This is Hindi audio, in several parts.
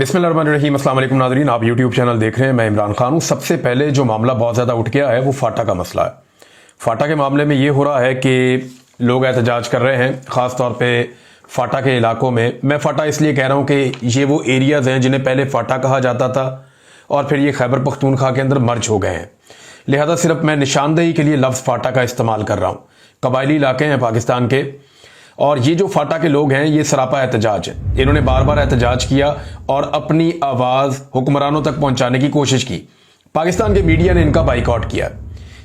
बिस्मिल्लाहिर्रहमानिर्रहीम। अस्सलाम वालेकुम नाज़रीन, आप यूट्यूब चैनल देख रहे हैं। मैं इमरान खान हूँ। सबसे पहले जो मामला बहुत ज़्यादा उठ गया है वो फाटा का मसला है। फाटा के मामले में ये हो रहा है कि लोग एहतजाज कर रहे हैं, ख़ास तौर पे फाटा के इलाकों में। मैं फाटा इसलिए कह रहा हूँ कि ये वो एरियाज़ हैं जिन्हें पहले फाटा कहा जाता था और फिर ये खैबर पख्तूनख्वा के अंदर मर्ज हो गए हैं। लिहाजा सिर्फ मैं निशानदेही के लिए लफ्ज़ फाटा का इस्तेमाल कर रहा हूँ। कबायली इलाके हैं पाकिस्तान के, और ये जो फाटा के लोग हैं ये सरापा एहतजाज है। इन्होंने बार बार एहतजाज किया और अपनी आवाज़ हुक्मरानों तक पहुंचाने की कोशिश की। पाकिस्तान के मीडिया ने इनका बाइकआउट किया।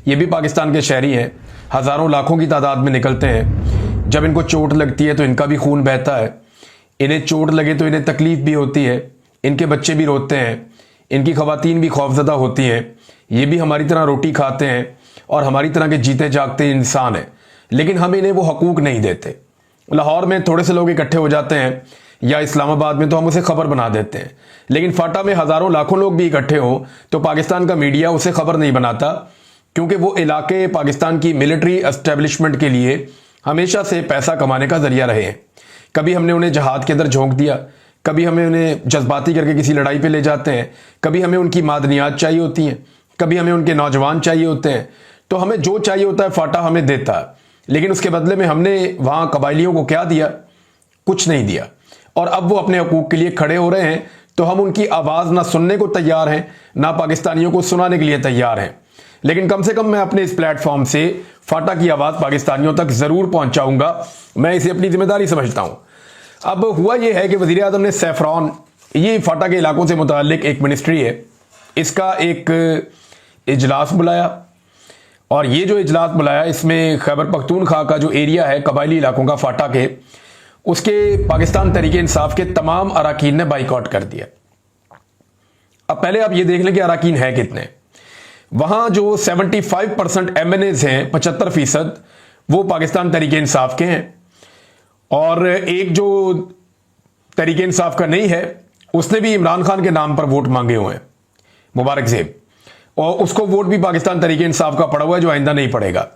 ये भी पाकिस्तान के शहरी हैं, हज़ारों लाखों की तादाद में निकलते हैं। जब इनको चोट लगती है तो इनका भी खून बहता है। इन्हें चोट लगे तो इन्हें तकलीफ भी होती है, इनके बच्चे भी रोते हैं, इनकी खवातीन भी खौफजदा होती हैं। ये भी हमारी तरह रोटी खाते हैं और हमारी तरह के जीते जागते इंसान हैं, लेकिन हम इन्हें वो हकूक़ नहीं देते। लाहौर में थोड़े से लोग इकट्ठे हो जाते हैं या इस्लामाबाद में तो हम उसे खबर बना देते हैं, लेकिन फाटा में हज़ारों लाखों लोग भी इकट्ठे हों तो पाकिस्तान का मीडिया उसे खबर नहीं बनाता, क्योंकि वो इलाके पाकिस्तान की मिलिट्री एस्टेब्लिशमेंट के लिए हमेशा से पैसा कमाने का जरिया रहे हैं। कभी हमने उन्हें जहाद के अंदर झोंक दिया, कभी हमें उन्हें जज्बाती करके किसी लड़ाई पर ले जाते हैं, कभी हमें उनकी मादनियात चाहिए होती हैं, कभी हमें उनके नौजवान चाहिए होते हैं। तो हमें जो चाहिए होता है फाटा हमें देता है, लेकिन उसके बदले में हमने वहां कबायलियों को क्या दिया? कुछ नहीं दिया। और अब वो अपने हकूक के लिए खड़े हो रहे हैं तो हम उनकी आवाज़ ना सुनने को तैयार हैं, ना पाकिस्तानियों को सुनाने के लिए तैयार हैं। लेकिन कम से कम मैं अपने इस प्लेटफॉर्म से फाटा की आवाज़ पाकिस्तानियों तक ज़रूर पहुंचाऊंगा। मैं इसे अपनी जिम्मेदारी समझता हूं। अब हुआ यह है कि वज़ीर आज़म ने सैफरान, ये फाटा के इलाकों से मुताल्लिक एक मिनिस्ट्री है, इसका एक इजलास बुलाया। और ये जो इजलास बुलाया इसमें खैबर पख्तूनख्वा का जो एरिया है कबायली इलाकों का फाटा के, उसके पाकिस्तान तहरीक इंसाफ के तमाम अराकीन ने बाइकआउट कर दिया। अब पहले आप ये देख लें कि अराकीन है कितने। वहां जो 75% MNAs हैं, 75%, वो पाकिस्तान तहरीक इंसाफ के हैं। और एक जो तहरीक इंसाफ का नहीं है उसने भी इमरान खान के नाम पर वोट मांगे हुए हैं, मुबारक ज़ेब, और उसको वोट भी पाकिस्तान तहरीक इंसाफ का पड़ा हुआ है जो आइंदा नहीं पड़ेगा।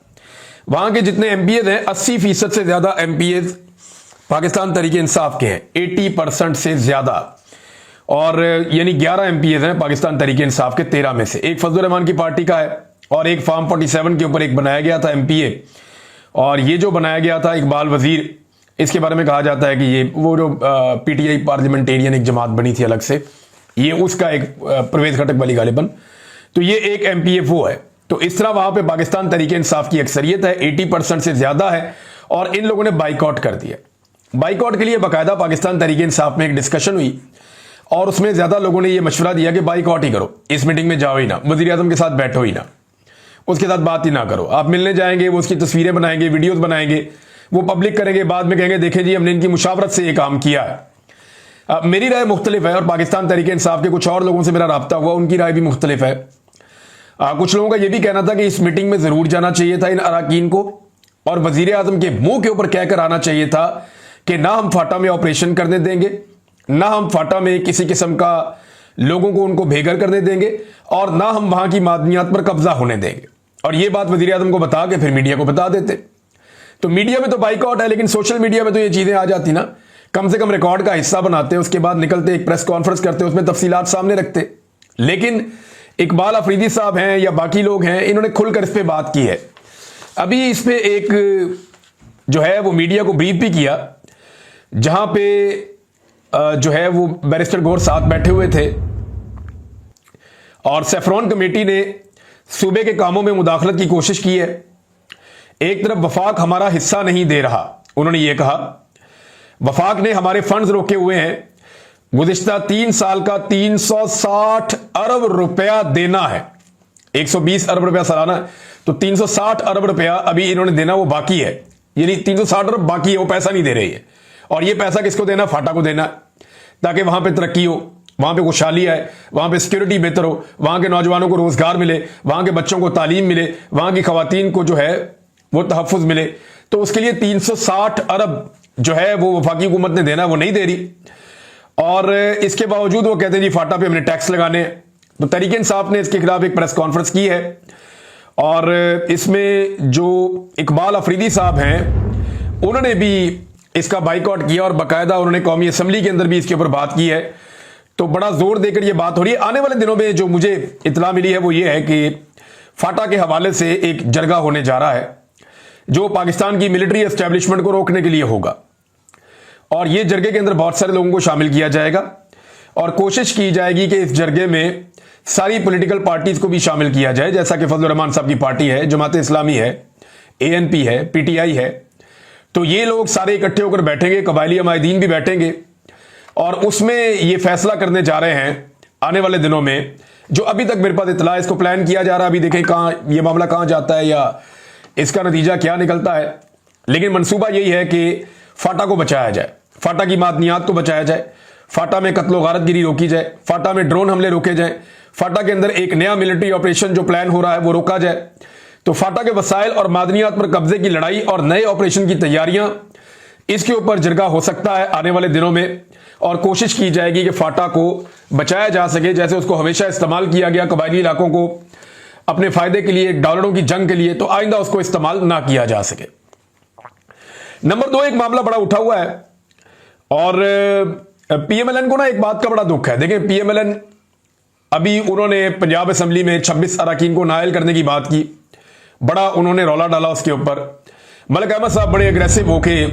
वहां के जितने MPAs हैं 80% से ज्यादा MPAs पाकिस्तान तहरीक इंसाफ के हैं, 80% से ज्यादा। और यानी 11 MPAs हैं पाकिस्तान तहरीक इंसाफ के 13 में से। एक फजलुर रहमान की पार्टी का है और एक फार्म 47 के ऊपर एक बनाया गया था MPA। और ये जो बनाया गया था इकबाल वजीर, इसके बारे में कहा जाता है कि ये वो जो PTI पार्लियामेंटेरियन एक जमात बनी थी अलग से, ये उसका एक परवेज खटक वाली गालिबन, तो ये एक MPA वो है। तो इस तरह वहां पे पाकिस्तान तहरीक इंसाफ की अक्सरियत है, 80% से ज्यादा है। और इन लोगों ने बाइकआउट कर दिया। बाइकआउट के लिए बाकायदा पाकिस्तान तहरीक इंसाफ में एक डिस्कशन हुई और उसमें ज्यादा लोगों ने यह मशवरा दिया कि बाइकआउट ही करो, इस मीटिंग में जाओ ही ना, वज़ीर आज़म के साथ बैठो ही ना, उसके साथ बात ही ना करो। आप मिलने जाएंगे, वो उसकी तस्वीरें बनाएंगे, वीडियोज बनाएंगे, वो पब्लिक करेंगे, बाद में कहेंगे देखें जी हमने इनकी मुशावरत से ये काम किया है। मेरी राय मुख्तलिफ है और पाकिस्तान तहरीक इंसाफ के कुछ और लोगों से मेरा रब्ता हुआ, उनकी राय भी मुख्तलिफ है। कुछ लोगों का यह भी कहना था कि इस मीटिंग में जरूर जाना चाहिए था इन अराकीन को, और वजीर आजम के मुंह के ऊपर कहकर आना चाहिए था कि ना हम फाटा में ऑपरेशन करने देंगे, ना हम फाटा में किसी किस्म का लोगों को उनको बेघर करने देंगे, और ना हम वहां की मादनियात पर कब्जा होने देंगे। और यह बात वजीर आजम को बता के फिर मीडिया को बता देते। तो मीडिया में तो बाइकआउट है, लेकिन सोशल मीडिया में तो ये चीजें आ जाती ना, कम से कम रिकॉर्ड का हिस्सा बनाते, उसके बाद निकलते एक प्रेस कॉन्फ्रेंस करते, उसमें तफसीलात सामने रखते। लेकिन इकबाल अफरीदी साहब हैं या बाकी लोग हैं, इन्होंने खुलकर इस पे बात की है। अभी इस पे एक जो है वो मीडिया को ब्रीफ भी किया, जहां पे जो है वो बैरिस्टर गौर साथ बैठे हुए थे, और सैफरान कमेटी ने सूबे के कामों में मुदाखलत की कोशिश की है। एक तरफ वफाक हमारा हिस्सा नहीं दे रहा, उन्होंने ये कहा, वफाक ने हमारे फंड्स रोके हुए हैं, गुज़िश्ता 3 साल का 360 अरब रुपया देना है, 120 अरब रुपया सालाना, तो 360 अरब रुपया अभी इन्होंने देना वो बाकी है, यानी 360 अरब बाकी है, वो पैसा नहीं दे रही है। और ये पैसा किसको देना? फाटा को देना, ताकि वहां पे तरक्की हो, वहां पे खुशहाली आए, वहां पे सिक्योरिटी बेहतर हो, वहां के नौजवानों को रोजगार मिले, वहां के बच्चों को तालीम मिले, वहां की खवातीन को जो है वो तहफ़्फ़ुज़ मिले। तो उसके लिए 360 अरब जो है वो वफाकी हुकूमत ने देना, वो नहीं दे रही। और इसके बावजूद वो कहते हैं जी फाटा पे हमने टैक्स लगाने। तो तहरीक इंसाफ ने इसके खिलाफ एक प्रेस कॉन्फ्रेंस की है, और इसमें जो इकबाल अफरीदी साहब हैं उन्होंने भी इसका बाइकआउट किया, और बाकायदा उन्होंने कौमी असम्बली के अंदर भी इसके ऊपर बात की है। तो बड़ा जोर देकर यह बात हो रही है। आने वाले दिनों में जो मुझे इत्तला मिली है वो ये है कि फाटा के हवाले से एक जरगा होने जा रहा है जो पाकिस्तान की मिलिट्री एस्टेब्लिशमेंट को रोकने के लिए होगा, और ये जरगे के अंदर बहुत सारे लोगों को शामिल किया जाएगा और कोशिश की जाएगी कि इस जरगे में सारी पॉलिटिकल पार्टीज को भी शामिल किया जाए, जैसा कि फजलुर रहमान साहब की पार्टी है, जमात इस्लामी है, एएनपी है, पीटीआई है। तो ये लोग सारे इकट्ठे होकर बैठेंगे, कबायली अमायदीन भी बैठेंगे और उसमें ये फैसला करने जा रहे हैं आने वाले दिनों में। जो अभी तक मेरे पास इत्तला, इसको प्लान किया जा रहा है, अभी देखें कहां ये मामला कहां जाता है या इसका नतीजा क्या निकलता है। लेकिन मंसूबा यही है कि फाटा को बचाया जाए, फाटा की मादनियात को बचाया जाए, फाटा में कत्लो गारतगिरी रोकी जाए, फाटा में ड्रोन हमले रोके जाए, फाटा के अंदर एक नया मिलिट्री ऑपरेशन जो प्लान हो रहा है वो रोका जाए। तो फाटा के वसाइल और मादनियात पर कब्जे की लड़ाई और नए ऑपरेशन की तैयारियां, इसके ऊपर जरगा हो सकता है आने वाले दिनों में और कोशिश की जाएगी कि फाटा को बचाया जा सके, जैसे उसको हमेशा इस्तेमाल किया गया कबायली इलाकों को अपने फायदे के लिए, डॉलरों की जंग के लिए, तो आइंदा उसको इस्तेमाल ना किया जा सके। नंबर 2, एक मामला बड़ा उठा हुआ है और पीएमएलएन को ना एक बात का बड़ा दुख है। देखिए पीएमएलएन अभी उन्होंने पंजाब असेंबली में 26 अरकान को नाअहल करने की बात की, बड़ा उन्होंने रौला डाला उसके ऊपर। मलिक अहमद साहब बड़े अग्रेसिव होके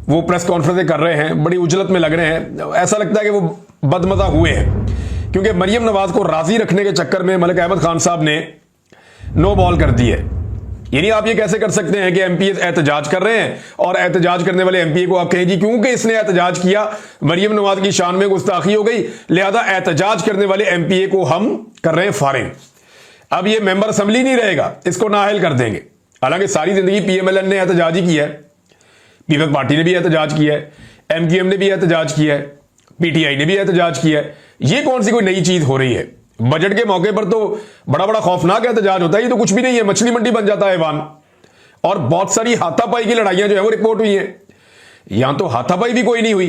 वो प्रेस कॉन्फ्रेंसें कर रहे हैं, बड़ी उजलत में लग रहे हैं, ऐसा लगता है कि वो बदमजा हुए हैं क्योंकि मरियम नवाज को राजी रखने के चक्कर में मलिक अहमद खान साहब ने नो बॉल कर दी है। यानी आप ये कैसे कर सकते हैं कि एमपीए एहतजाज कर रहे हैं और एहतजाज करने वाले एमपीए को आप कहें जी क्योंकि इसने एहतजाज किया मरियम नवाज की शान में गुस्ताखी हो गई, लिहाजा एहतजाज करने वाले एमपीए को हम कर रहे हैं फारिग। अब ये मेंबर असेंबली नहीं रहेगा, इसको नाअहल कर देंगे। हालांकि सारी जिंदगी पीएमएलएन ने एहतजाज ही किया है, पीपल्स पार्टी ने भी एहतजाज किया है, एमक्यूएम ने भी एहतजाज किया है, पीटीआई ने भी एहतजाज किया है। ये कौन सी कोई नई चीज हो रही है? बजट के मौके पर तो बड़ा बड़ा खौफनाक एहतजाज होता है, ये तो कुछ भी नहीं है, मछली मंडी बन जाता है ईवान। और बहुत सारी हाथापाई की लड़ाइयां जो है वो रिपोर्ट हुई है, यहां तो हाथापाई भी कोई नहीं हुई।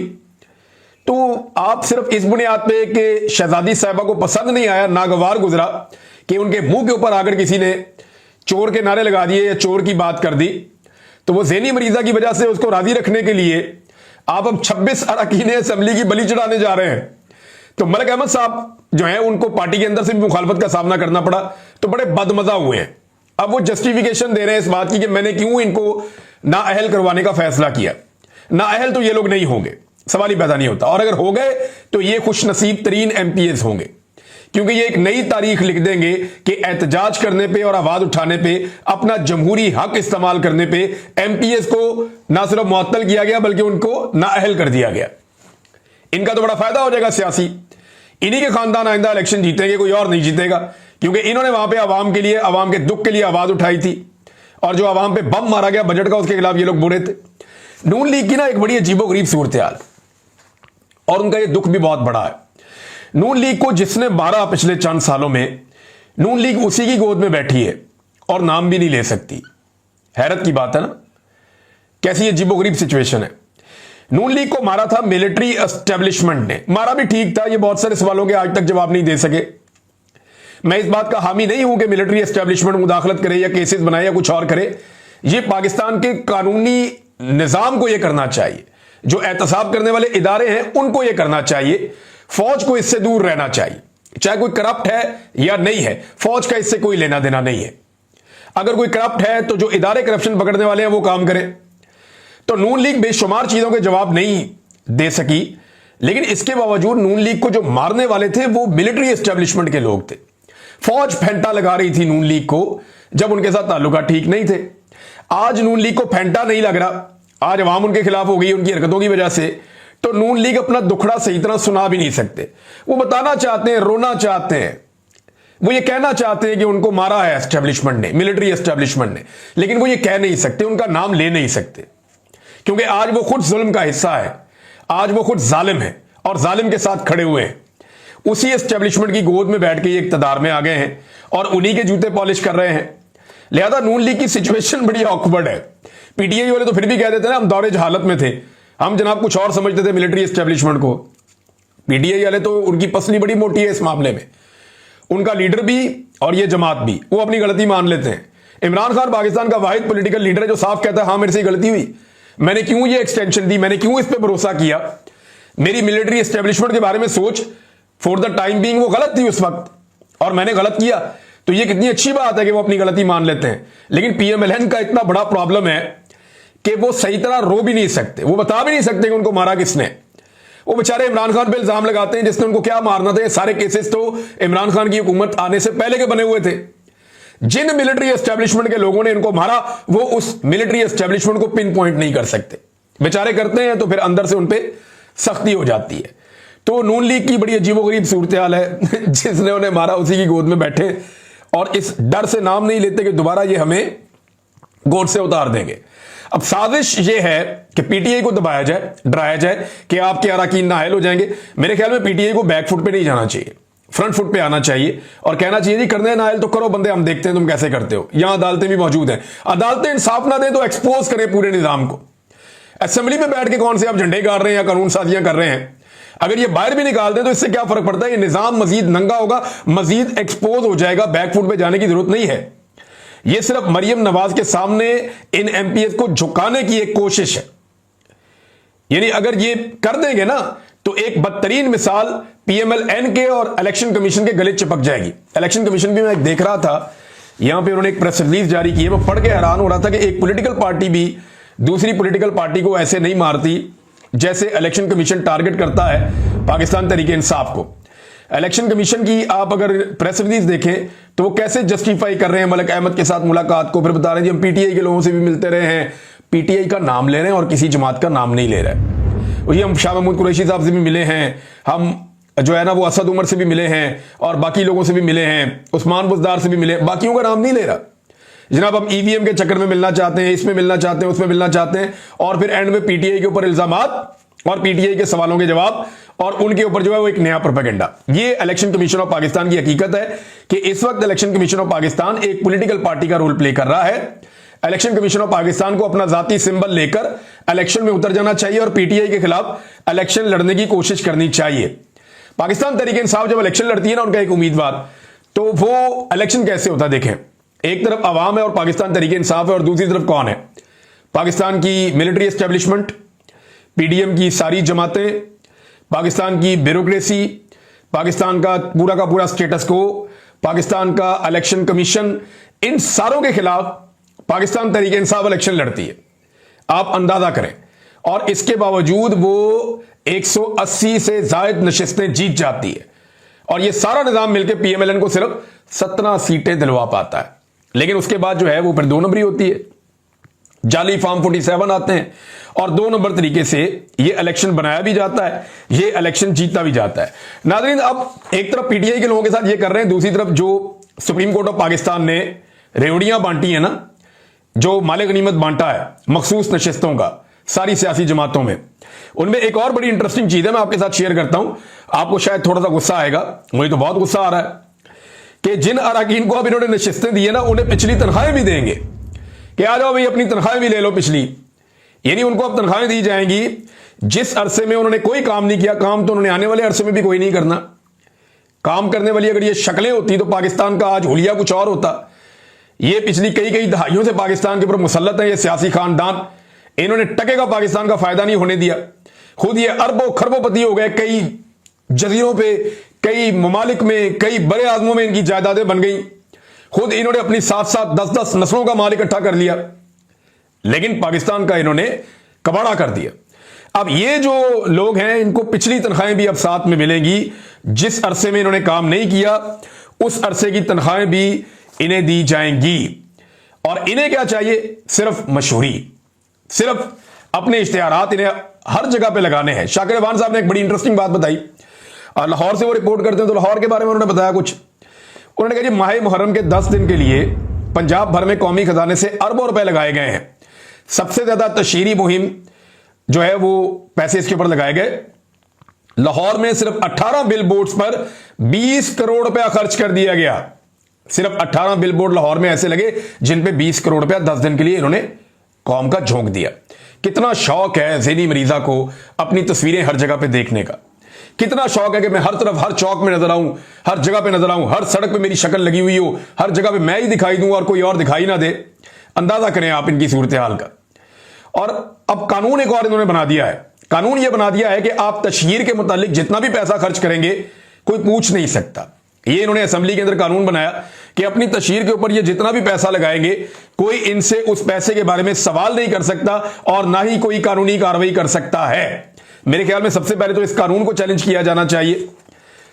तो आप सिर्फ इस बुनियाद पे कि शहजादी साहिबा को पसंद नहीं आया, नागवार गुजरा कि उनके मुंह के ऊपर आकर किसी ने चोर के नारे लगा दिए या चोर की बात कर दी, तो वो ज़हनी मरीजा की वजह से उसको राजी रखने के लिए आप अब 26 अरकान असेंबली की बलि चढ़ाने जा रहे हैं। तो मलिक अहमद साहब जो है उनको पार्टी के अंदर से भी मुखालफत का सामना करना पड़ा, तो बड़े बदमजा हुए हैं। अब वो जस्टिफिकेशन दे रहे हैं इस बात की कि मैंने क्यों इनको नाअहल करवाने का फैसला किया। नाअहल तो ये लोग नहीं होंगे, सवाल ही पैदा नहीं होता, और अगर हो गए तो ये खुश नसीब तरीन एमपीएस होंगे क्योंकि ये एक नई तारीख लिख देंगे कि एहतजाज करने पे और आवाज उठाने पे, अपना जमहूरी हक इस्तेमाल करने पे एमपीएस को ना सिर्फ मुअत्तल किया गया बल्कि उनको नाअहल कर दिया गया। इनका तो बड़ा फायदा हो जाएगा सियासी, इन्हीं के खानदान आइंदा इलेक्शन जीतेंगे, कोई और नहीं जीतेगा, क्योंकि इन्होंने वहां पे आवाम के लिए, आवाम के दुख के लिए आवाज उठाई थी और जो आवाम पे बम मारा गया बजट का, उसके खिलाफ ये लोग बुरे थे। नून लीग की ना एक बड़ी अजीबोगरीब सूरत हाल और उनका ये दुख भी बहुत बड़ा है। नून लीग को जिसने मारा पिछले चंद सालों में, नून लीग उसी की गोद में बैठी है और नाम भी नहीं ले सकती। हैरत की बात है ना, कैसी अजीबोगरीब सिचुएशन है। नून लीग को मारा था मिलिट्री एस्टेब्लिशमेंट ने, मारा भी ठीक था, ये बहुत सारे सवालों के आज तक जवाब नहीं दे सके। मैं इस बात का हामी नहीं हूं कि मिलिट्री एस्टेब्लिशमेंट मुदाखलत करे या केसेस बनाए या कुछ और करे, ये पाकिस्तान के कानूनी निजाम को यह करना चाहिए, जो एहतसाब करने वाले इदारे हैं उनको यह करना चाहिए। फौज को इससे दूर रहना चाहिए, चाहे कोई करप्ट है या नहीं है, फौज का इससे कोई लेना देना नहीं है। अगर कोई करप्ट है तो जो इदारे करप्शन पकड़ने वाले हैं वो काम करें। तो नून लीग बेशुमार चीजों के जवाब नहीं दे सकी, लेकिन इसके बावजूद नून लीग को जो मारने वाले थे वो मिलिट्री एस्टेब्लिशमेंट के लोग थे। फौज फेंटा लगा रही थी नून लीग को जब उनके साथ ताल्लुकात ठीक नहीं थे। आज नून लीग को फेंटा नहीं लग रहा, आज अवाम उनके खिलाफ हो गई उनकी हरकतों की वजह से, तो नून लीग अपना दुखड़ा सही तरह सुना भी नहीं सकते। वो बताना चाहते हैं, रोना चाहते हैं, वो ये कहना चाहते हैं कि उनको मारा है एस्टेब्लिशमेंट ने, मिलिट्री एस्टेब्लिशमेंट ने, लेकिन वो ये कह नहीं सकते, उनका नाम ले नहीं सकते, क्योंकि आज वो खुद जुल्म का हिस्सा है, आज वो खुद जालिम है और जालिम के साथ खड़े हुए हैं। उसी एस्टेब्लिशमेंट की गोद में बैठ के ये इक्तदार में आ गए हैं और उन्हीं के जूते पॉलिश कर रहे हैं। लिहाजा नून लीग की सिचुएशन बड़ी ऑकवर्ड है। पीटीआई वाले तो फिर भी कह देते हैं ना हम दौरे जहालत में थे, हम जनाब कुछ और समझते थे मिलिट्री एस्टेब्लिशमेंट को। पीटीआई वाले तो उनकी पसली बड़ी मोटी है इस मामले में, उनका लीडर भी और ये जमात भी, वो अपनी गलती मान लेते हैं। इमरान खान पाकिस्तान का वाहिद पॉलिटिकल लीडर है जो साफ कहता है हाँ मेरे से गलती हुई, मैंने क्यों ये एक्सटेंशन दी, मैंने क्यों इस पर भरोसा किया, मेरी मिलिट्री एस्टेब्लिशमेंट के बारे में सोच फॉर द टाइम बीइंग वो गलत थी उस वक्त, और मैंने गलत किया, तो ये कितनी अच्छी बात है कि वो अपनी गलती मान लेते हैं। लेकिन पीएमएलएन का इतना बड़ा प्रॉब्लम है कि वो सही तरह रो भी नहीं सकते, वो बता भी नहीं सकते कि उनको मारा किसने। वो बेचारे इमरान खान पे इल्जाम लगाते हैं जिसने उनको क्या मारना था। ये सारे केसेस तो इमरान खान की हुकूमत आने से पहले के बने हुए थे। जिन मिलिट्री एस्टेब्लिशमेंट के लोगों ने इनको मारा, वो उस मिलिट्री एस्टेब्लिशमेंट को पिन पॉइंट नहीं कर सकते, बेचारे करते हैं तो फिर अंदर से उनपे सख्ती हो जाती है। तो नून लीग की बड़ी अजीबोगरीब सूरत हाल है जिसने उन्हें मारा उसी की गोद में बैठे और इस डर से नाम नहीं लेते कि दोबारा ये हमें गोद से उतार देंगे। अब साजिश ये है कि पीटीआई को दबाया जाए, डराया जाए कि आपके अरकान नाअहल हो जाएंगे। मेरे ख्याल में पीटीआई को बैक फुट पे नहीं जाना चाहिए, फ्रंट फुट पे आना चाहिए और कहना चाहिए जी करने नाअहल तो करो बंदे, हम देखते हैं तुम कैसे करते हो। यहां अदालतें भी मौजूद हैं, अदालतें इंसाफ ना दें तो एक्सपोज करें पूरे निजाम को। असेंबली में बैठ के कौन से आप झंडे गाड़ रहे हैं या कानून साजियां कर रहे हैं, अगर ये बाहर भी निकाल दें तो इससे क्या फर्क पड़ता है। ये निजाम मजीद नंगा होगा, मजीद एक्सपोज हो जाएगा, बैक फुट पे जाने की जरूरत नहीं है। ये सिर्फ मरियम नवाज के सामने इन एमपीएस को झुकाने की एक कोशिश है। यानी अगर ये कर देंगे ना तो एक बदतरीन मिसाल पीएमएलएन के और इलेक्शन कमीशन के गले चिपक जाएगी। इलेक्शन कमीशन भी मैं देख रहा था, यहां पे उन्होंने एक प्रेस रिलीज जारी की है, मैं पढ़ के हैरान हो रहा था कि एक पॉलिटिकल पार्टी भी दूसरी पॉलिटिकल पार्टी को ऐसे नहीं मारती जैसे इलेक्शन कमीशन टारगेट करता है पाकिस्तान तहरीक इंसाफ को। इलेक्शन कमीशन की आप अगर प्रेस रिलीज देखें तो वो कैसे जस्टिफाई कर रहे हैं मलिक अहमद के साथ मुलाकात को, फिर बता रहे हैं जी हम पीटीआई के लोगों से भी मिलते रहे हैं, पीटीआई का नाम ले रहे हैं और किसी जमात का नाम नहीं ले रहे हैं। वही हम शाह महमूद कुरैशी साहब से भी मिले हैं, हम जो है ना वो असद उमर से भी मिले हैं और बाकी लोगों से भी मिले हैं, उस्मान बुज़दार से भी मिले, बाकियों का नाम नहीं ले रहा। जनाब हम ईवीएम के चक्कर में मिलना चाहते हैं, इसमें मिलना चाहते हैं, उसमें मिलना चाहते हैं, और फिर एंड में पीटीआई के ऊपर इल्जामात और पीटीआई के सवालों के जवाब और उनके ऊपर जो है वो एक नया प्रोपेगेंडा। ये इलेक्शन कमीशन ऑफ पाकिस्तान की हकीकत है कि इस वक्त इलेक्शन कमीशन ऑफ पाकिस्तान एक पॉलिटिकल पार्टी का रोल प्ले कर रहा है। इलेक्शन कमीशन ऑफ पाकिस्तान को अपना जाती सिंबल लेकर इलेक्शन में उतर जाना चाहिए और पीटीआई के खिलाफ इलेक्शन लड़ने की कोशिश करनी चाहिए। पाकिस्तान तहरीक इंसाफ जब इलेक्शन लड़ती है ना उनका एक उम्मीदवार, तो वो इलेक्शन कैसे होता है देखें, एक तरफ अवाम है और पाकिस्तान तहरीक इंसाफ है और दूसरी तरफ कौन है, पाकिस्तान की मिलिट्री एस्टेब्लिशमेंट, पीडीएम की सारी जमातें, पाकिस्तान की ब्यूरोक्रेसी, पाकिस्तान का पूरा स्टेटस को, पाकिस्तान का इलेक्शन कमीशन, इन सारों के खिलाफ पाकिस्तान तहरीक इंसाफ इलेक्शन लड़ती है। आप अंदाजा करें, और इसके बावजूद वो 180 से ज्यादा नशिस्तें जीत जाती है और ये सारा निजाम मिलकर पीएमएलएन को सिर्फ 17 सीटें दिलवा पाता है। लेकिन उसके बाद जो है वो फिर 2 नंबरी होती है, जाली फॉर्म 47 आते हैं और 2 नंबर तरीके से ये इलेक्शन बनाया भी जाता है, ये इलेक्शन जीता भी जाता है। नाज़रीन अब एक तरफ पीटीआई के लोगों के साथ ये कर रहे हैं, दूसरी तरफ जो सुप्रीम कोर्ट ऑफ पाकिस्तान ने रेवड़ियां बांटी है ना, जो माले गनीमत बांटा है मखसूस नशिस्तों का सारी सियासी जमातों में, उनमें एक और बड़ी इंटरेस्टिंग चीज है, मैं आपके साथ शेयर करता हूं, आपको शायद थोड़ा सा गुस्सा आएगा, मुझे तो बहुत गुस्सा आ रहा है कि जिन अरकान को अब इन्होंने नशिस्तें दी है ना उन्हें पिछली तनख्वाहें भी देंगे कि आ जाओ भाई अपनी तनख्वाहें भी ले लो पिछली। यानी उनको अब तनख्वाहें दी जाएंगी जिस अरसे में उन्होंने कोई काम नहीं किया, काम तो उन्होंने आने वाले अरसे में भी कोई नहीं करना। काम करने वाली अगर ये शक्लें होती तो पाकिस्तान का आज हुलिया कुछ और होता। ये पिछली कई दहाइयों से पाकिस्तान के ऊपर मुसल्लत है ये सियासी खानदान, इन्होंने टके का पाकिस्तान का फायदा नहीं होने दिया। खुद ये अरबों खरबोपति हो गए, कई जजीरों पे, कई ममालिक में, कई बड़े आजमों में इनकी जायदादें बन गई। खुद इन्होंने अपनी 7-7 10-10 नस्लों का माल इकट्ठा कर लिया, लेकिन पाकिस्तान का इन्होंने कबाड़ा कर दिया। अब ये जो लोग हैं इनको पिछली तनख्वाहें भी अब साथ में मिलेंगी, जिस अरसे में इन्होंने काम नहीं किया उस अरसे की तनख्वाहें भी इन्हें दी जाएंगी। और इन्हें क्या चाहिए, सिर्फ मशहूरी, सिर्फ अपने इश्तिहारात इन्हें हर जगह पे लगाने हैं। शाकिर अवान साहब ने एक बड़ी इंटरेस्टिंग बात बताई, और लाहौर से वो रिपोर्ट करते हैं तो लाहौर के बारे में उन्होंने बताया कुछ। उन्होंने कहा जी माह मुहर्रम के 10 दिन के लिए पंजाब भर में कौमी खजाने से अरबों रुपए लगाए गए हैं। सबसे ज्यादा तशहीरी मुहिम जो है वो पैसे इसके ऊपर लगाए गए। लाहौर में सिर्फ 18 बिल बोर्ड्स पर 20 करोड़ रुपया खर्च कर दिया गया। सिर्फ 18 बिल बोर्ड लाहौर में ऐसे लगे जिन पे 20 करोड़ रुपया 10 दिन के लिए इन्होंने कौम का झोंक दिया। कितना शौक है ज़हनी मरीजा को अपनी तस्वीरें हर जगह पे देखने का, कितना शौक है कि मैं हर तरफ हर चौक में नजर आऊं, हर जगह पे नजर आऊं, हर सड़क पे मेरी शक्ल लगी हुई हो, हर जगह पे मैं ही दिखाई दूं और कोई और दिखाई ना दे। अंदाजा करें आप इनकी सूरत हाल का। और अब कानून एक और इन्होंने बना दिया है, कानून यह बना दिया है कि आप तशहीर के मुतालिक जितना भी पैसा खर्च करेंगे कोई पूछ नहीं सकता। ये इन्होंने असेंबली के अंदर कानून बनाया कि अपनी तशहीर के ऊपर ये जितना भी पैसा लगाएंगे कोई इनसे उस पैसे के बारे में सवाल नहीं कर सकता और ना ही कोई कानूनी कार्रवाई कर सकता है। मेरे ख्याल में सबसे पहले तो इस कानून को चैलेंज किया जाना चाहिए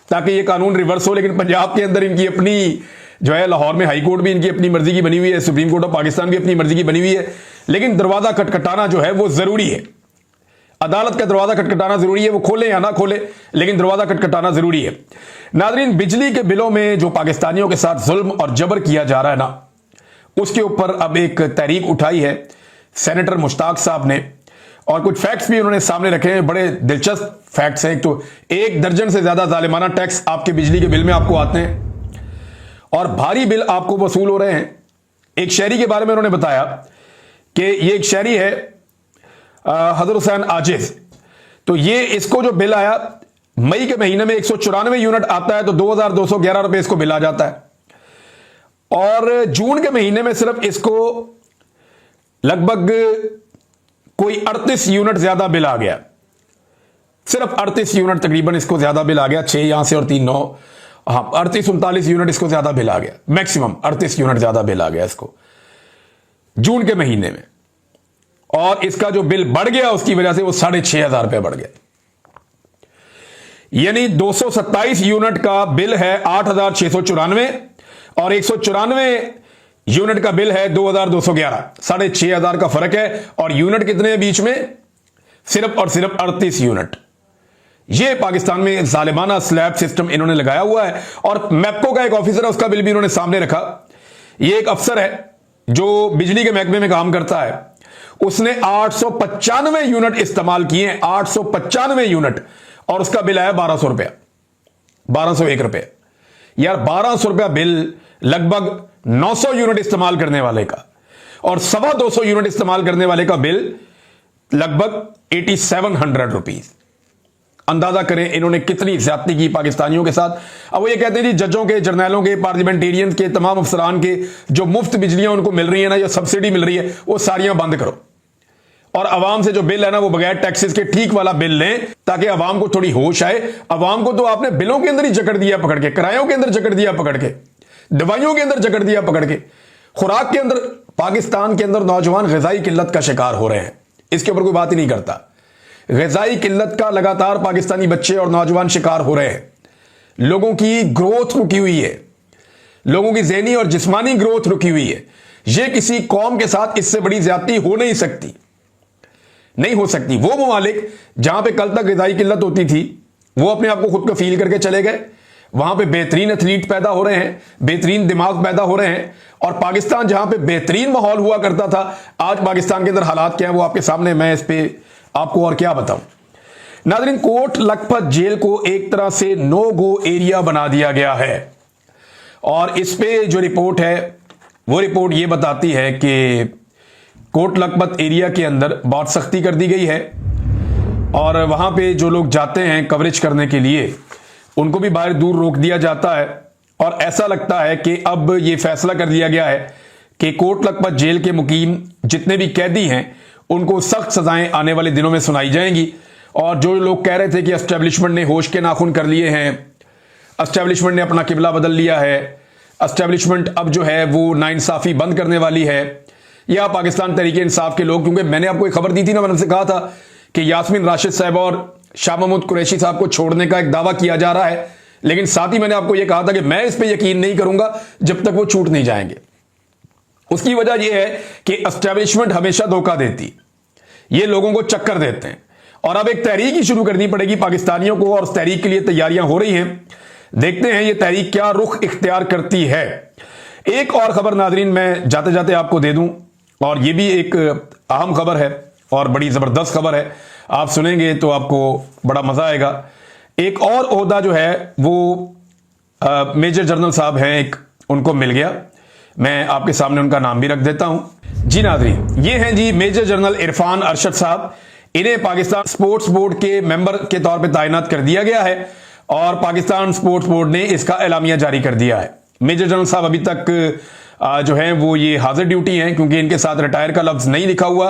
ताकि ये कानून रिवर्स हो। लेकिन पंजाब के अंदर इनकी अपनी जो है, लाहौर में हाई कोर्ट भी इनकी अपनी मर्जी की बनी हुई है, सुप्रीम कोर्ट ऑफ पाकिस्तान भी अपनी मर्जी की बनी हुई है। लेकिन दरवाजा खटखटाना जो है वो जरूरी है, अदालत का दरवाजा खटखटाना जरूरी है, वो खोले या ना खोले लेकिन दरवाजा खटखटाना जरूरी है। नाज़रीन, बिजली के बिलों में जो पाकिस्तानियों के साथ जुल्म और जबर किया जा रहा है ना, उसके ऊपर अब एक तहरीक उठाई है सेनेटर मुश्ताक साहब ने और कुछ फैक्ट्स भी उन्होंने सामने रखे हैं। बड़े दिलचस्प फैक्ट्स हैं। एक तो 1 दर्जन से ज्यादा जालिमाना टैक्स आपके बिजली के बिल में आपको आते हैं और भारी बिल आपको वसूल हो रहे हैं। एक शहरी के बारे में उन्होंने बताया कि ये एक शहरी है हजर हुसैन आजिज, तो ये इसको जो बिल आया मई के महीने में 194 यूनिट आता है तो 2211 रुपए इसको बिल आ जाता है और जून के महीने में सिर्फ इसको लगभग कोई 38 यूनिट ज्यादा बिल आ गया, सिर्फ 38 यूनिट तकरीबन इसको ज्यादा बिल आ गया। 6 यहां से और 3 9, हाँ 38-39 यूनिट इसको ज्यादा बिल आ गया, मैक्सिमम 38 यूनिट ज्यादा बिल आ गया इसको जून के महीने में। और इसका जो बिल बढ़ गया उसकी वजह से वो 6,500 रुपए बढ़ गया, यानी 227 यूनिट का बिल है 8,694 और 194 यूनिट का बिल है 2,211, 6,500 का फर्क है। और यूनिट कितने हैं बीच में? सिर्फ और सिर्फ 38 यूनिट। यह पाकिस्तान में जालिमाना स्लैब सिस्टम इन्होंने लगाया हुआ है। और मैप्को का एक ऑफिसर है, उसका बिल भी इन्होंने सामने रखा। यह एक अफसर है जो बिजली के महकमे में काम करता है, उसने 895 यूनिट इस्तेमाल किए, 895 यूनिट, और उसका बिल आया 1200 रुपया, 1201 रुपये। यार 1200 रुपया बिल लगभग 900 यूनिट इस्तेमाल करने वाले का और 250 यूनिट इस्तेमाल करने वाले का बिल लगभग 8700 रुपीज। अंदाजा करें इन्होंने कितनी ज्यादती की पाकिस्तानियों के साथ। अब वो ये कहते हैं जी जजों के, जर्नैलों के, पार्लियामेंटेरियंस के, तमाम अफसरान के जो मुफ्त बिजलियां उनको मिल रही है ना या सब्सिडी मिल रही है वो सारियां बंद करो और अवाम से जो बिल है ना वो बगैर टैक्सेस के ठीक वाला बिल लें ताकि अवाम को थोड़ी होश आए। अवाम को तो आपने बिलों के अंदर ही जकड़ दिया पकड़ के, किरायों के अंदर जकड़ दिया पकड़ के, दवाइयों के अंदर जकड़ दिया पकड़ के, खुराक के अंदर। पाकिस्तान के अंदर नौजवान ग़िज़ाई किल्लत का शिकार हो रहे हैं, इसके ऊपर कोई बात ही नहीं करता। ग़िज़ाई किल्लत का लगातार पाकिस्तानी बच्चे और नौजवान शिकार हो रहे हैं। लोगों की ग्रोथ रुकी हुई है, लोगों की ज़हनी और जिस्मानी ग्रोथ रुकी हुई है। यह किसी कौम के साथ इससे बड़ी ज्यादती हो नहीं सकती, नहीं हो सकती। वो ममालिक जहां पे कल तक ग़िज़ाई किल्लत होती थी वो अपने आप को खुद को फील करके चले गए, वहां पे बेहतरीन एथलीट पैदा हो रहे हैं, बेहतरीन दिमाग पैदा हो रहे हैं। और पाकिस्तान जहां पे बेहतरीन माहौल हुआ करता था, आज पाकिस्तान के अंदर हालात क्या है वो आपके सामने, मैं इस पे आपको और क्या बताऊं। नाज़रीन, कोट लखपत जेल को एक तरह से नो गो एरिया बना दिया गया है और इस पे जो रिपोर्ट है वो रिपोर्ट ये बताती है कि कोट लखपत एरिया के अंदर बहुत सख्ती कर दी गई है और वहां पे जो लोग जाते हैं कवरेज करने के लिए उनको भी बाहर दूर रोक दिया जाता है। और ऐसा लगता है कि अब ये फैसला कर दिया गया है कि कोट लखपत जेल के मुकीम जितने भी कैदी हैं उनको सख्त सजाएं आने वाले दिनों में सुनाई जाएंगी। और जो लोग कह रहे थे कि एस्टेब्लिशमेंट ने होश के नाखून कर लिए हैं, एस्टेब्लिशमेंट ने अपना किबला बदल लिया है, एस्टेब्लिशमेंट अब जो है वो नाइंसाफी बंद करने वाली है, या पाकिस्तान तहरीक इंसाफ के लोग, क्योंकि मैंने आपको एक खबर दी थी ना, मैंने उनसे कहा था कि यास्मीन राशिद साहब और शाह महमूद कुरैशी साहब को छोड़ने का एक दावा किया जा रहा है, लेकिन साथ ही मैंने आपको यह कहा था कि मैं इस पर यकीन नहीं करूंगा जब तक वो छूट नहीं जाएंगे। उसकी वजह यह है कि एस्टेब्लिशमेंट हमेशा धोखा देती, ये लोगों को चक्कर देते हैं। और अब एक तहरीक ही शुरू करनी पड़ेगी पाकिस्तानियों को और उस तहरीक के लिए तैयारियां हो रही हैं। देखते हैं ये तहरीक क्या रुख इख्तियार करती है। एक और खबर नाजरीन मैं जाते जाते आपको दे दूं, और ये भी एक अहम खबर है और बड़ी जबरदस्त खबर है, आप सुनेंगे तो आपको बड़ा मजा आएगा। एक और ओहदा जो है वो मेजर जनरल साहब हैं एक, उनको मिल गया। मैं आपके सामने उनका नाम भी रख देता हूं। जी नाज़रीन, ये हैं जी मेजर जनरल इरफान अरशद साहब। इन्हें पाकिस्तान स्पोर्ट्स बोर्ड के मेंबर के तौर पे तैनात कर दिया गया है और पाकिस्तान स्पोर्ट्स बोर्ड ने इसका एलामिया जारी कर दिया है। मेजर जनरल साहब अभी तक जो है वो ये हाजिर ड्यूटी हैं क्योंकि इनके साथ रिटायर का लफ्ज नहीं लिखा हुआ।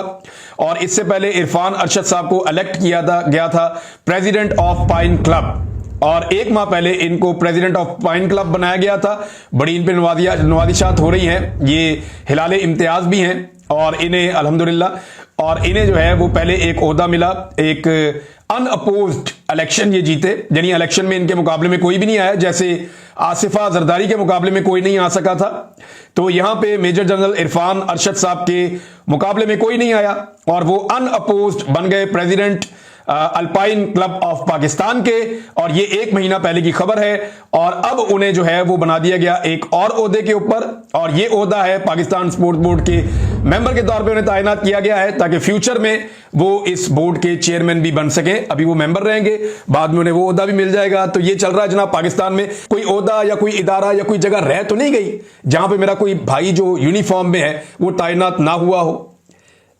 और इससे पहले इरफान अरशद साहब को इलेक्ट किया गया था प्रेसिडेंट ऑफ पाइन क्लब। और 1 माह पहले इनको प्रेसिडेंट ऑफ पाइन क्लब बनाया गया था। बड़ी इन पे नवादिशात हो रही हैं। ये हिलाले इम्तियाज भी हैं और इन्हें अल्हम्दुलिल्लाह और इन्हें जो है वो पहले एक ओहदा मिला, एक अनअपोज्ड इलेक्शन ये जीते, यानी इलेक्शन में इनके मुकाबले में कोई भी नहीं आया, जैसे आसिफा जरदारी के मुकाबले में कोई नहीं आ सका था। तो यहां पे मेजर जनरल इरफान अरशद साहब के मुकाबले में कोई नहीं आया और वो अनअपोज्ड बन गए president alpine club of Pakistan के। और ये 1 महीना पहले की खबर है और अब उन्हें जो है वो बना दिया गया एक और ओहदे के ऊपर, और ये ओहदा है पाकिस्तान स्पोर्ट्स बोर्ड के मेंबर के तौर पे उन्हें तैनात किया गया है ताकि फ्यूचर में वो इस बोर्ड के चेयरमैन भी बन सके। अभी वो मेंबर रहेंगे, बाद में उन्हें वो ओहदा भी मिल जाएगा। तो ये चल रहा है जनाब, पाकिस्तान में कोई ओहदा या कोई इदारा या कोई जगह रह तो नहीं गई जहां पे मेरा कोई भाई जो यूनिफॉर्म में है वो तैनात ना हुआ हो।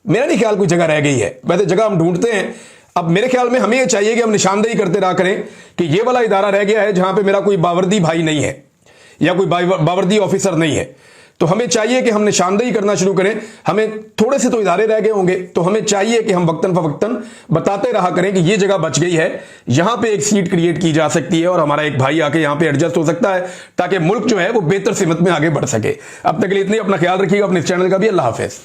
मेरा नहीं ख्याल कोई जगह रह गई है, वैसे जगह हम ढूंढते हैं। अब मेरे ख्याल में हमें यह चाहिए कि हम निशानदेही करते रहा करें कि ये वाला इदारा रह गया है जहां पे मेरा कोई बावर्दी भाई नहीं है या कोई बावर्दी ऑफिसर नहीं है। तो हमें चाहिए कि हम निशानदेही करना शुरू करें। हमें थोड़े से तो इदारे रह गए होंगे, तो हमें चाहिए कि हम वक्तन फवक्तन बताते रहा करें कि ये जगह बच गई है, यहां पे एक सीट क्रिएट की जा सकती है और हमारा एक भाई आके यहां पे एडजस्ट हो सकता है ताकि मुल्क जो है वो बेहतर सिमत में आगे बढ़ सके। अब तक के लिए इतनी, अपना ख्याल रखिएगा, अपने चैनल का भी। अल्लाह हाफिज।